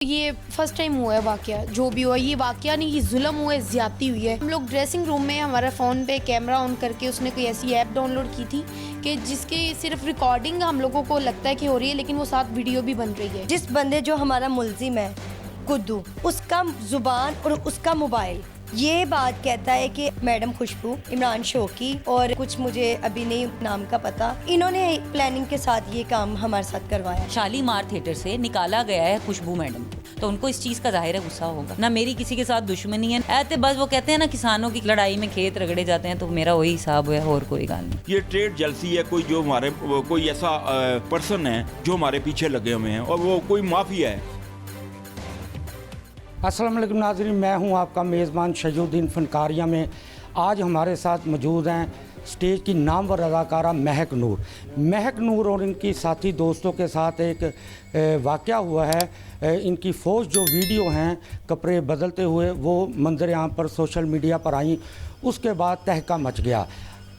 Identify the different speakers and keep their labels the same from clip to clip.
Speaker 1: یہ first time ہوا ہے واقعہ، جو بھی ہوا یہ واقعہ نہیں، یہ ظلم ہوا ہے، زیادتی ہوئی ہے۔ ہم لوگ ڈریسنگ روم میں ہمارا فون پہ کیمرہ آن کر کے اس نے کوئی ایسی ایپ ڈاؤن لوڈ کی تھی کہ جس کی صرف ریکارڈنگ ہم لوگوں کو لگتا ہے کہ ہو رہی ہے، لیکن وہ ساتھ ویڈیو بھی بن رہی ہے۔
Speaker 2: جس بندے جو ہمارا ملزم ہے قدو، اس کا زبان اور اس کا موبائل یہ بات کہتا ہے کہ میڈم خوشبو، عمران شوقی اور کچھ مجھے ابھی نہیں نام کا پتا، انہوں نے پلاننگ کے ساتھ یہ کام ہمارے ساتھ کروایا۔
Speaker 3: شالیمار تھیٹر سے نکالا گیا ہے خوشبو میڈم کو، تو ان کو اس چیز کا ظاہر ہے غصہ ہوگا۔ نہ میری کسی کے ساتھ دشمنی ہے، ایسے بس وہ کہتے ہیں نا کسانوں کی لڑائی میں کھیت رگڑے جاتے ہیں، تو میرا وہی حساب ہے اور کوئی گال نہیں۔
Speaker 4: یہ ٹریڈ جلسی ہے، کوئی جو ہمارے کوئی ایسا پرسن ہے جو ہمارے پیچھے لگے ہوئے ہیں اور وہ کوئی مافیا ہے۔
Speaker 5: السلام علیکم ناظرین، میں ہوں آپ کا میزبان شجی الدین فنکاریہ میں۔ آج ہمارے ساتھ موجود ہیں اسٹیج کی نامور اداکارہ مہک نور۔ مہک نور اور ان کی ساتھی دوستوں کے ساتھ ایک واقعہ ہوا ہے۔ ان کی فوج جو ویڈیو ہیں کپڑے بدلتے ہوئے وہ منظر عام پر سوشل میڈیا پر آئیں، اس کے بعد تہکا مچ گیا۔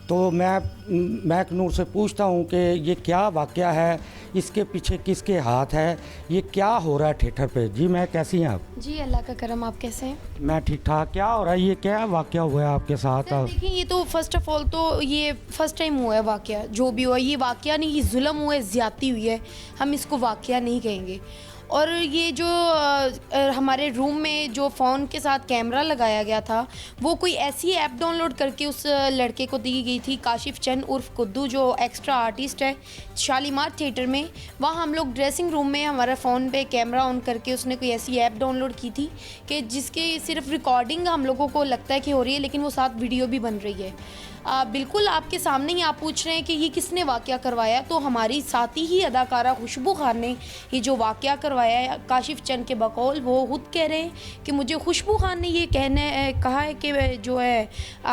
Speaker 5: تو میں مہک نور سے پوچھتا ہوں کہ یہ کیا واقعہ ہے، اس کے پیچھے کس کے ہاتھ ہے، یہ کیا ہو رہا ہے تھیٹر پہ؟ جی میں کیسی ہیں آپ؟
Speaker 1: جی اللہ کا کرم، آپ کیسے ہیں؟
Speaker 5: میں ٹھیک ٹھاک۔ کیا ہو رہا ہے، یہ کیا واقعہ ہوا ہے آپ کے ساتھ؟
Speaker 1: دیکھیں، یہ تو فرسٹ آف آل تو یہ فرسٹ ٹائم ہوا ہے واقعہ، جو بھی ہوا یہ واقعہ نہیں، یہ ظلم ہوا ہے، زیادتی ہوئی ہے، ہم اس کو واقعہ نہیں کہیں گے۔ اور یہ جو ہمارے روم میں جو فون کے ساتھ کیمرہ لگایا گیا تھا، وہ کوئی ایسی ایپ ڈاؤن لوڈ کر کے اس لڑکے کو دی گئی تھی، کاشف چند عرف قدو، جو ایکسٹرا آرٹسٹ ہے شالیمار تھیٹر میں۔ وہاں ہم لوگ ڈریسنگ روم میں ہمارا فون پہ کیمرہ آن کر کے اس نے کوئی ایسی ایپ ڈاؤن لوڈ کی تھی کہ جس کی صرف ریکارڈنگ ہم لوگوں کو لگتا ہے کہ ہو رہی ہے، لیکن وہ ساتھ ویڈیو بھی بن رہی ہے۔ بالکل آپ کے سامنے ہی آپ پوچھ رہے ہیں کہ یہ کس نے واقعہ کروایا، تو ہماری ساتھی ہی اداکارہ خوشبو خان نے یہ جو واقعہ کروایا ہے، کاشف چند کے بقول وہ خود کہہ رہے ہیں کہ مجھے خوشبو خان نے یہ کہا ہے کہ جو ہے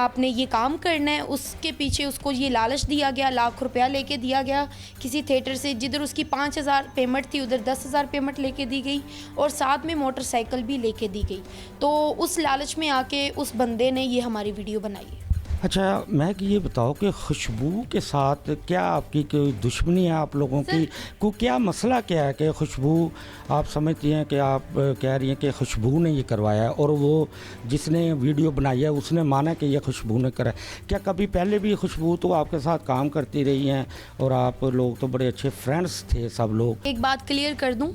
Speaker 1: آپ نے یہ کام کرنا ہے۔ اس کے پیچھے اس کو یہ لالچ دیا گیا، ₹1,00,000 لے کے دیا گیا کسی تھیٹر سے، جدھر اس کی 5,000 پیمنٹ تھی ادھر 10,000 پیمنٹ لے کے دی گئی، اور ساتھ میں موٹر سائیکل بھی لے کے دی گئی۔ تو اس لالچ میں آ کے اس بندے نے یہ ہماری ویڈیو بنائی ہے۔
Speaker 5: اچھا میں کہ یہ بتاؤ کہ خوشبو کے ساتھ کیا آپ کی کوئی دشمنی ہے آپ لوگوں کی؟ کو کیا مسئلہ کیا ہے کہ خوشبو آپ سمجھتی ہیں کہ آپ کہہ رہی ہیں کہ خوشبو نے یہ کروایا ہے، اور وہ جس نے ویڈیو بنائی ہے اس نے مانا کہ یہ خوشبو نے کرا ہے؟ کیا کبھی پہلے بھی خوشبو تو آپ کے ساتھ کام کرتی رہی ہیں اور آپ لوگ تو بڑے اچھے فرینڈس تھے سب لوگ؟
Speaker 1: ایک بات کلیئر کر دوں،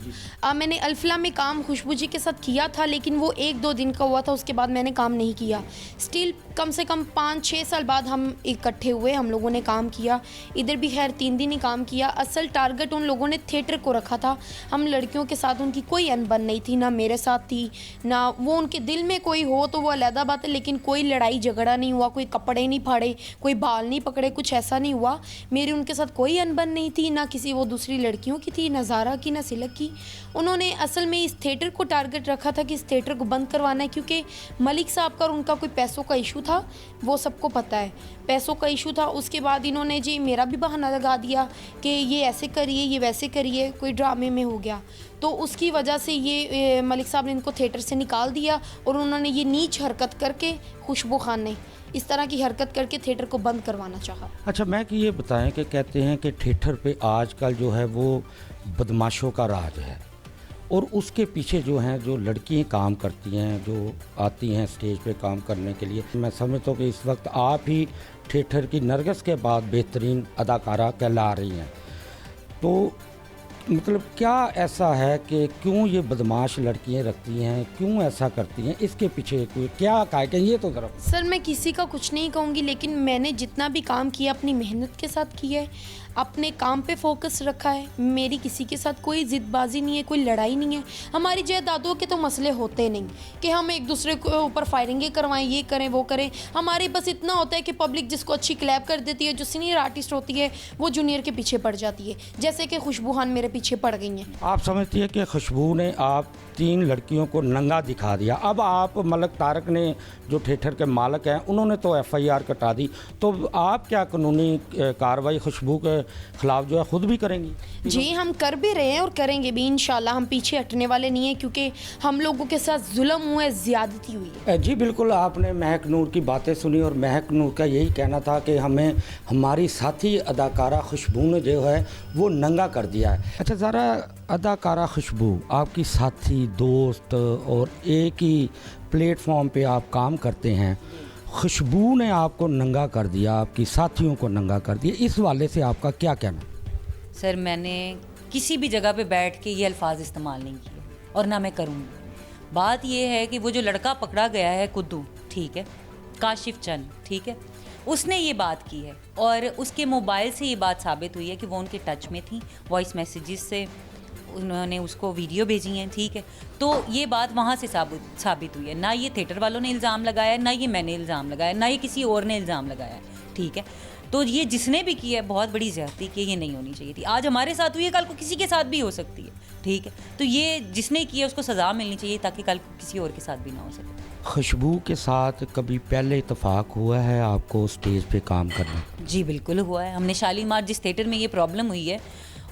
Speaker 1: میں نے الفلا میں کام خوشبو جی کے ساتھ کیا تھا، لیکن وہ 1-2 دن کا ہوا تھا، اس کے بعد میں نے کام نہیں کیا۔ اسٹل کم سے کم 5-6 سال بعد ہم اکٹھے ہوئے، ہم لوگوں نے کام کیا، ادھر بھی خیر 3 دن ہی کام کیا۔ اصل ٹارگٹ ان لوگوں نے تھیٹر کو رکھا تھا، ہم لڑکیوں کے ساتھ ان کی کوئی انبن نہیں تھی، نہ میرے ساتھ تھی، نہ وہ ان کے دل میں کوئی ہو تو وہ علیحدہ بات ہے، لیکن کوئی لڑائی جھگڑا نہیں ہوا، کوئی کپڑے نہیں پھاڑے، کوئی بال نہیں پکڑے، کچھ ایسا نہیں ہوا۔ میری ان کے ساتھ کوئی انبن نہیں تھی، نہ کسی وہ دوسری لڑکیوں کی تھی، نہ زارا کی، نہ سلک کی۔ انہوں نے اصل میں اس تھیٹر کو ٹارگٹ رکھا تھا کہ اس تھیٹر کو بند کروانا ہے، کیونکہ ملک صاحب کا اور ان کا کوئی پیسوں کا ایشو تھا، وہ سب کو پتہ ہے، پیسوں کا ایشو تھا۔ اس کے بعد انہوں نے جی میرا بھی بہانہ لگا دیا کہ یہ ایسے کریے، یہ ویسے کریے، کوئی ڈرامے میں ہو گیا، تو اس کی وجہ سے یہ ملک صاحب نے ان کو تھیٹر سے نکال دیا، اور انہوں نے یہ نیچ حرکت کر کے خوشبو خان نے اس طرح کی حرکت کر کے تھیٹر کو بند کروانا چاہا۔
Speaker 5: اچھا میں کہ یہ بتائیں کہ کہتے ہیں کہ تھیٹر پہ آج کل جو ہے وہ بدماشوں کا راج ہے، اور اس کے پیچھے جو ہیں جو لڑکیاں کام کرتی ہیں، جو آتی ہیں اسٹیج پہ کام کرنے کے لیے، میں سمجھتا ہوں کہ اس وقت آپ ہی تھیٹر کی نرگس کے بعد بہترین اداکارہ کہلا رہی ہیں۔ تو مطلب کیا ایسا ہے کہ کیوں یہ بدماش لڑکیاں رکھتی ہیں، کیوں ایسا کرتی ہیں؟ اس کے پیچھے کوئی کیا کہا کہ یہ تو ذرا
Speaker 1: سر میں کسی کا کچھ نہیں کہوں گی، لیکن میں نے جتنا بھی کام کیا اپنی محنت کے ساتھ کیا ہے، اپنے کام پہ فوکس رکھا ہے، میری کسی کے ساتھ کوئی ضد بازی نہیں ہے، کوئی لڑائی نہیں ہے۔ ہماری جائیدادوں کے تو مسئلے ہوتے نہیں کہ ہم ایک دوسرے کے اوپر فائرنگیں کروائیں، یہ کریں وہ کریں۔ ہمارے بس اتنا ہوتا ہے کہ پبلک جس کو اچھی کلیپ کر دیتی ہے، جو سینئر آرٹسٹ ہوتی ہے وہ جونیئر کے پیچھے پڑ جاتی ہے، جیسے کہ خوشبو خان میرے پیچھے پڑ گئی ہیں۔
Speaker 5: آپ سمجھتی ہے کہ خوشبو نے آپ 3 لڑکیوں کو ننگا دکھا دیا؟ اب آپ ملک طارق نے جو تھیٹر کے مالک ہیں انہوں نے تو FIR کٹا دی، تو آپ کیا قانونی کارروائی خوشبو کے ख़िलाफ़ जो है ख़ुद भी करेंगी?
Speaker 1: जी, हम कर भी रहे हैं और करेंगे भी इंशाल्लाह। हम पीछे हटने वाले नहीं हैं, क्योंकि हम लोगों के साथ जुल्म हुआ है, ज़्यादती हुई है।
Speaker 5: जी बिल्कुल, आपने महक नूर की बातें सुनी और महक नूर का यही कहना था कि हमें हमारी साथी अदाकारा खुशबू ने जो है वो नंगा कर दिया है। अच्छा ज़रा, अदाकारा खुशबू आपकी साथी, दोस्त और एक ही प्लेटफॉर्म पे आप काम करते हैं, खुशबू ने आपको नंगा कर दिया, आपकी साथियों को नंगा कर दिया, इस वाले से आपका क्या कहना?
Speaker 3: सर, मैंने किसी भी जगह पे बैठ के ये अल्फाज इस्तेमाल नहीं किए और ना मैं करूँगी। बात ये है कि वो जो लड़का पकड़ा गया है कुद्दू, ठीक है, काशिफ चंद, ठीक है, उसने ये बात की है और उसके मोबाइल से ये बात साबित हुई है कि वो उनके टच में थी, वॉइस मैसेजेस से उन्होंने उसको वीडियो भेजी हैं, ठीक है। तो ये बात वहाँ से साबित हुई है। ना ये थिएटर वालों ने इल्ज़ाम लगाया, ना ये मैंने इल्ज़ाम लगाया, ना ये किसी और ने इल्ज़ाम लगाया, ठीक है। तो ये जिसने भी किया है बहुत बड़ी ज़्यादती कि ये नहीं होनी चाहिए थी। आज हमारे साथ हुई है, कल को किसी के साथ भी हो सकती है, ठीक है। तो ये जिसने किया उसको सज़ा मिलनी चाहिए ताकि कल को किसी और के साथ भी ना हो सके।
Speaker 5: खुशबू के साथ कभी पहले इत्तेफाक हुआ है आपको स्टेज पे काम करना?
Speaker 3: जी बिल्कुल हुआ है। हमने शालीमार, जिस थिएटर में ये प्रॉब्लम हुई है,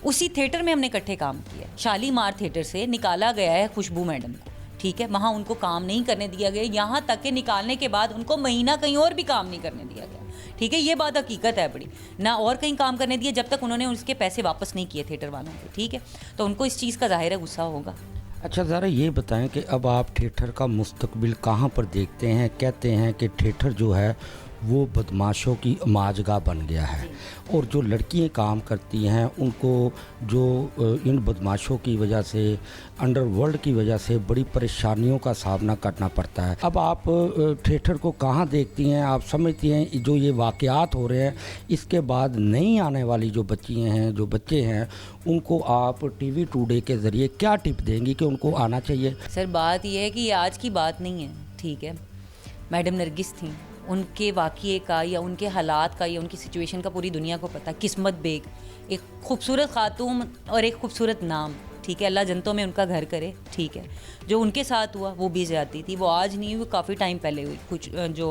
Speaker 3: उसी थिएटर में हमने इकट्ठे काम किया है। शालीमार थिएटर से निकाला गया है खुशबू मैडम को, ठीक है, वहाँ उनको काम नहीं करने दिया गया, यहाँ तक कि निकालने के बाद उनको महीना कहीं और भी काम नहीं करने दिया गया, ठीक है। ये बात हकीकत है बड़ी, ना और कहीं काम करने दिया जब तक उन्होंने उसके पैसे वापस नहीं किए थिएटर वालों के, ठीक है। तो उनको इस चीज़ का ज़ाहिर है गुस्सा होगा।
Speaker 5: अच्छा ज़रा ये बताएं कि अब आप थिएटर का मुस्तकबिल कहाँ पर देखते हैं? कहते हैं कि थिएटर जो है वो बदमाशों की माजगा बन गया है और जो लड़कियां काम करती हैं उनको जो इन बदमाशों की वजह से, अंडरवर्ल्ड की वजह से बड़ी परेशानियों का सामना करना पड़ता है। अब आप थिएटर को कहाँ देखती हैं? आप समझती हैं जो ये वाक़यात हो रहे हैं इसके बाद नई आने वाली जो बच्चियाँ हैं, जो बच्चे हैं, उनको आप टीवी टुडे के ज़रिए क्या टिप देंगी कि उनको आना चाहिए?
Speaker 3: सर, बात यह है कि ये आज की बात नहीं है, ठीक है। मैडम नरगिस थी, उनके वाक़ये का या उनके हालात का या उनकी सिचुएशन का पूरी दुनिया को पता। किस्मत बेग, एक खूबसूरत खातून और एक खूबसूरत नाम, ठीक है, अल्लाह जन्नतों में उनका घर करे, ठीक है। जो उनके साथ हुआ वो भी ज़्यादती थी, वो आज नहीं हुई, काफ़ी टाइम पहले हुई। कुछ जो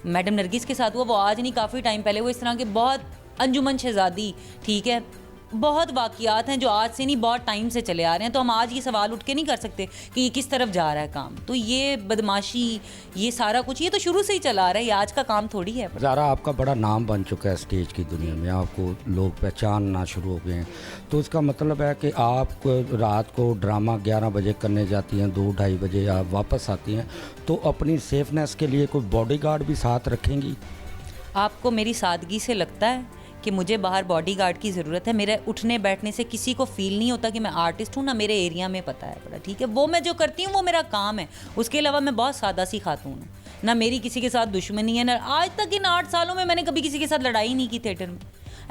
Speaker 3: मैडम नरगिस के साथ हुआ वो आज नहीं, काफ़ी टाइम पहले हुआ। इस तरह के बहुत, अंजुमन शहज़ादी, ठीक है, बहुत वाक़यात हैं जो आज से नहीं बहुत टाइम से चले आ रहे हैं। तो हम आज ये सवाल उठ के नहीं कर सकते कि ये किस तरफ जा रहा है काम। तो ये बदमाशी, ये सारा कुछ, ये तो शुरू से ही चला आ रहा है, ये आज का काम थोड़ी है।
Speaker 5: ज़ारा, आपका बड़ा नाम बन चुका है स्टेज की दुनिया में, आपको लोग पहचानना शुरू हो गए हैं, तो इसका मतलब है कि आप रात को ड्रामा 11 बजे करने जाती हैं, 2-2:30 बजे आप वापस आती हैं, तो अपनी सेफनेस के लिए कोई बॉडीगार्ड भी साथ रखेंगी?
Speaker 3: आपको मेरी सादगी से लगता है कि मुझे बाहर बॉडीगार्ड की ज़रूरत है? मेरे उठने बैठने से किसी को फ़ील नहीं होता कि मैं आर्टिस्ट हूँ, ना मेरे एरिया में पता है बड़ा, ठीक है। वो मैं जो करती हूँ वो मेरा काम है, उसके अलावा मैं बहुत सादा सी खातून हूँ। ना मेरी किसी के साथ दुश्मनी है, ना आज तक इन 8 सालों में मैंने कभी किसी के साथ लड़ाई नहीं की थिएटर में।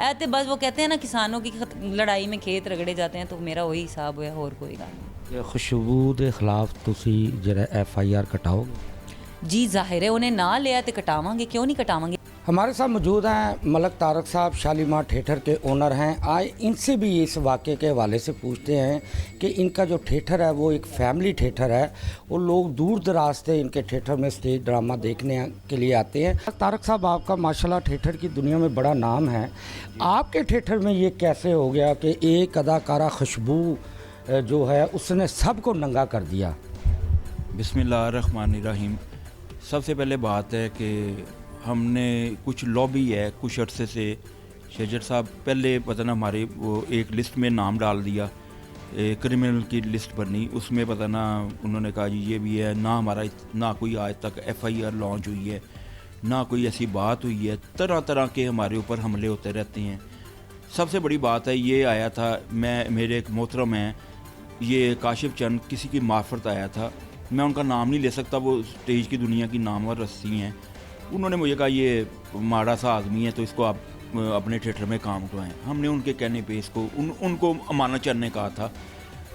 Speaker 3: ऐसे बस वो कहते हैं ना, किसानों की लड़ाई में खेत रगड़े जाते हैं, तो मेरा वही हिसाब है, और कोई गल नहीं।
Speaker 5: खुशबू के खिलाफ तुसी जरा FIR कटाओगे?
Speaker 3: जी ज़ाहिर है, उन्हें ना लिया तो कटावांगे, क्यों नहीं कटावांगे।
Speaker 5: हमारे साथ मौजूद हैं मलक तारक साहब, शालीमार थिएटर के ओनर हैं। आए इनसे भी इस वाक़े के हवाले से पूछते हैं कि इनका जो थिएटर है वो एक फैमिली थिएटर है और लोग दूर दराज से इनके थिएटर में स्टेज ड्रामा देखने के लिए आते हैं। तारक साहब, आपका माशाल्लाह थिएटर की दुनिया में बड़ा नाम है, आपके थिएटर में ये कैसे हो गया कि एक अदाकारा खुशबू जो है उसने सबको नंगा कर दिया?
Speaker 4: बिस्मिल्लाहिर्रहमानिर्रहीम। सबसे पहले बात है कि हमने कुछ लॉबी है, कुछ अरसे से शेजर साहब पहले पता ना हमारे वो एक लिस्ट में नाम डाल दिया, क्रिमिनल की लिस्ट बनी, उसमें पता ना उन्होंने कहा जी ये भी है ना, हमारा ना कोई आज तक FIR लॉन्च हुई है, ना कोई ऐसी बात हुई है। तरह तरह के हमारे ऊपर हमले होते रहते हैं। सबसे बड़ी बात है, ये आया था, मेरे एक मोहतरम हैं, ये काशिफ चंद, किसी की मार्फत आया था, मैं उनका नाम नहीं ले सकता, वो स्टेज की दुनिया की नामवर हस्ती हैं। उन्होंने मुझे कहा ये माड़ा सा आदमी है तो इसको आप अपने थिएटर में काम करवाएं। हमने उनके कहने पे इसको उनको अमानत चंद ने कहा था,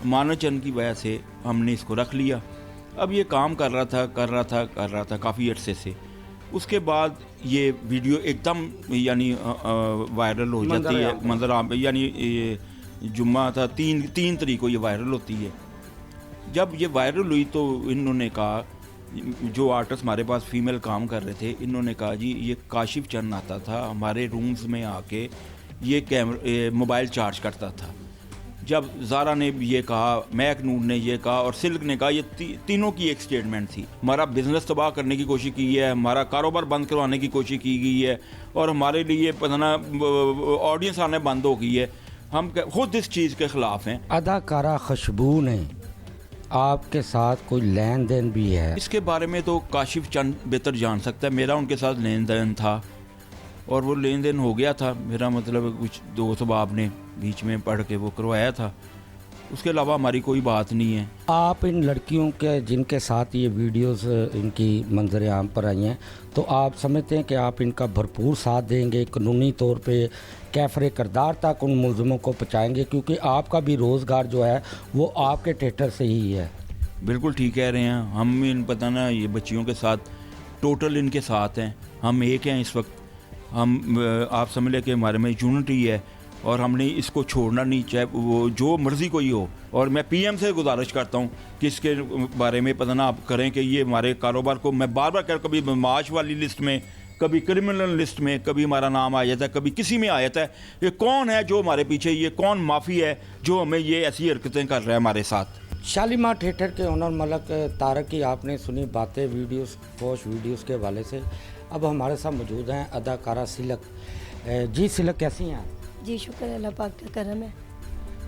Speaker 4: अमानत चंद की वजह से हमने इसको रख लिया। अब ये काम कर रहा था काफ़ी अरसे से। उसके बाद ये वीडियो एकदम यानी वायरल हो जाती है, मंजर आम, यानी जुम्मा था 3 तारीख को ये वायरल होती है। जब ये वायरल हुई तो इन्होंने कहा, जो आर्टिस्ट हमारे पास फीमेल काम कर रहे थे, इन्होंने कहा जी ये काशिफ चंद आता था हमारे रूम्स में आके ये मोबाइल चार्ज करता था। जब ज़ारा ने ये कहा, महक नूर ने ये कहा और सिल्क ने कहा, ये तीनों की एक स्टेटमेंट थी। हमारा बिज़नेस तबाह करने की कोशिश की है, हमारा कारोबार बंद करवाने की कोशिश की गई है और हमारे लिए पता ना ऑडियंस आने बंद हो गई है। हम खुद इस चीज़ के ख़िलाफ़ हैं।
Speaker 5: अदाकारा खुशबू ने आपके साथ कोई लेन देन भी है? इसके
Speaker 4: बारे में तो काशिफ चंद बेहतर जान सकता है। मेरा उनके साथ लेन देन था और वो लेन देन हो गया था। मेरा मतलब कुछ दोस्त बाब ने बीच में पढ़ के वो करवाया था, उसके अलावा हमारी कोई बात नहीं है।
Speaker 5: आप इन लड़कियों के जिनके साथ ये वीडियोस इनकी मंजर आम पर आई हैं, तो आप समझते हैं कि आप इनका भरपूर साथ देंगे, कानूनी तौर पे कैफरे किरदार तक उन मुलज़िमों को पहुँचाएंगे, क्योंकि आपका भी रोज़गार जो है वो आपके थिएटर से ही है?
Speaker 4: बिल्कुल ठीक कह रहे हैं। हम इन पता ना ये बच्चियों के साथ टोटल इनके साथ हैं, हम एक हैं इस वक्त। हम आप समझ लें कि हमारे में यूनिटी है और हमने इसको छोड़ना नहीं, चाहे वो जो मर्ज़ी कोई हो। और मैं पीएम से गुजारिश करता हूँ कि इसके बारे में पता ना आप करें कि ये हमारे कारोबार को, मैं बार बार कभी बदमाश वाली लिस्ट में, कभी क्रिमिनल लिस्ट में, कभी हमारा नाम आ जाता है, कभी किसी में आ जाता है। ये कौन है जो हमारे पीछे, ये कौन माफ़ी है जो हमें ये ऐसी हरकतें कर रहा है हमारे साथ।
Speaker 5: शालीमार थिएटर के ओनर मलक तारक की आपने सुनी बातें वीडियोस, पोस्ट वीडियोस के हवाले से। अब हमारे साथ मौजूद हैं अदाकारा सिलक। जी सिलक, कैसी हैं आप?
Speaker 2: जी शुक्र अल्लाह पाक का करम है।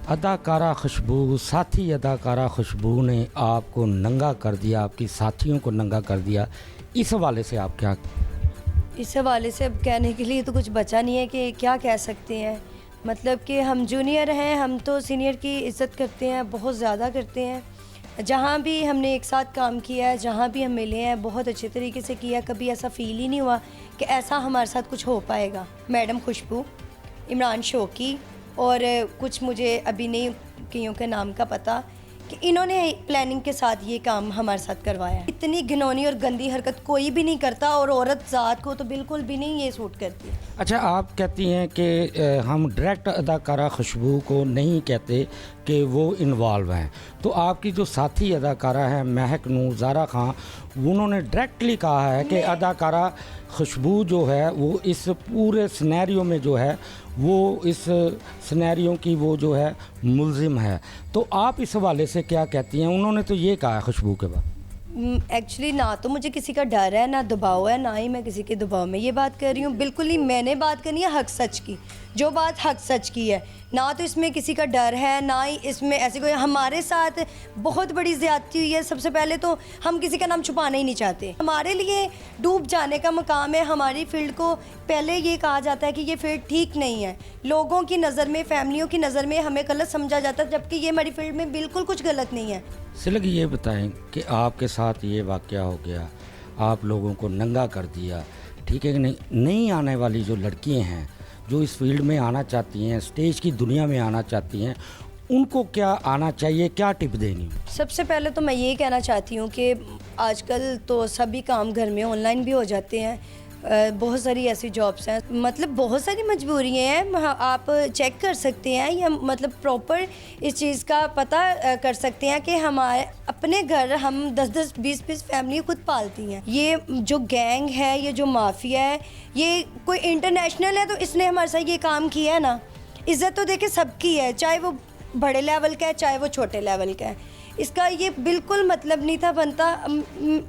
Speaker 5: अदाकारा खुशबू, साथी अदाकारा खुशबू ने आपको नंगा कर दिया, आपकी साथियों को नंगा कर दिया, इस हवाले से आप क्या?
Speaker 2: इस हवाले से अब कहने के लिए तो कुछ बचा नहीं है कि क्या कह सकते हैं। मतलब कि हम जूनियर हैं, हम तो सीनियर की इज़्ज़त करते हैं, बहुत ज़्यादा करते हैं। जहाँ भी हमने एक साथ काम किया है, जहाँ भी हम मिले हैं, बहुत अच्छे तरीके से किया। कभी ऐसा फ़ील ही नहीं हुआ कि ऐसा हमारे साथ कुछ हो पाएगा। मैडम खुशबू, इमरान शौकी और कुछ मुझे अभी नहीं कईयों के नाम का पता, कि इन्होंने प्लानिंग के साथ ये काम हमारे साथ करवाया है। इतनी घिनौनी और गंदी हरकत कोई भी नहीं करता और औरत ज़ात को तो बिल्कुल भी नहीं ये सूट करती।
Speaker 5: अच्छा, आप कहती हैं कि हम डायरेक्ट अदाकारा खुशबू को नहीं कहते कि वो इन्वॉल्व हैं, तो आपकी जो साथी अदाकारा है महक नूर, ज़ारा खान, उन्होंने डायरेक्टली कहा है कि अदाकारा खुशबू जो है वो इस पूरे सिनेरियो में जो है वो इस सिनेरियो की वो जो है मुलजिम है। तो आप इस हवाले से क्या कहती हैं? उन्होंने तो ये कहा है खुशबू के बाद।
Speaker 2: एक्चुअली ना तो मुझे किसी का डर है, ना दबाव है, ना ही मैं किसी के दबाव में ये बात कर रही हूँ। बिल्कुल ही मैंने बात करनी है हक सच की, जो बात हक सच की है। ना तो इसमें किसी का डर है, ना ही इसमें ऐसी कोई, हमारे साथ बहुत बड़ी ज़्यादती हुई है। सबसे पहले तो हम किसी का नाम छुपाना ही नहीं चाहते। हमारे लिए डूब जाने का मकाम है। हमारी फील्ड को पहले ये कहा जाता है कि ये फील्ड ठीक नहीं है, लोगों की नज़र में, फैमिलियों की नज़र में हमें गलत समझा जाता है, जबकि ये हमारी फील्ड में बिल्कुल कुछ गलत नहीं है।
Speaker 5: सिलक, ये बताएं कि आपके साथ ये वाक़या हो गया, आप लोगों को नंगा कर दिया, ठीक है कि नहीं? नहीं आने वाली जो लड़कियां हैं, जो इस फील्ड में आना चाहती हैं, स्टेज की दुनिया में आना चाहती हैं, उनको क्या आना चाहिए, क्या टिप देनी? सबसे
Speaker 2: पहले तो मैं ये कहना चाहती हूँ कि आजकल तो सभी काम घर में ऑनलाइन भी हो जाते हैं। बहुत सारी ऐसी जॉब्स हैं, मतलब बहुत सारी मजबूरियाँ हैं। आप चेक कर सकते हैं या मतलब प्रॉपर इस चीज़ का पता कर सकते हैं कि हमारे अपने घर हम 10-10, 20-20 फैमिली खुद पालती हैं। ये जो गैंग है, ये जो माफिया है, ये कोई इंटरनेशनल है, तो इसने हमारे साथ ये काम किया है ना। इज़्ज़त तो देखिए सबकी है, चाहे वो बड़े लेवल का है, चाहे वो छोटे लेवल का है। इसका ये बिल्कुल मतलब नहीं था बनता।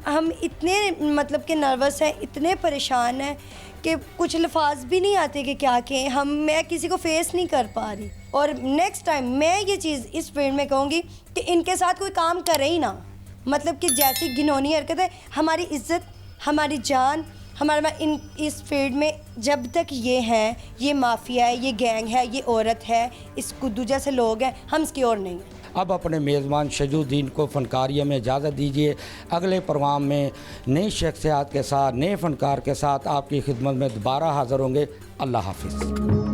Speaker 2: हम इतने मतलब कि नर्वस हैं, इतने परेशान हैं कि कुछ लफाज भी नहीं आते कि क्या कहें। मैं किसी को फेस नहीं कर पा रही। और नेक्स्ट टाइम मैं ये चीज़ इस फील्ड में कहूँगी कि इनके साथ कोई काम करे ही ना। मतलब कि जैसी घिनौनी हरकत है, हमारी इज़्ज़त, हमारी जान, हमारा इस फील्ड में जब तक ये हैं, ये माफिया है, ये गैंग है, ये औरत है, इस कुद्दू जैसे लोग हैं, हम इसकी और नहीं हैं।
Speaker 5: अब अपने मेज़बान शजूद्दीन को फ़नकारिया में इजाज़त दीजिए। अगले प्रोग्राम में नई शख्सियात के साथ, नए फ़नकार के साथ आपकी खिदमत में दोबारा हाज़िर होंगे। अल्लाह हाफ़िज़।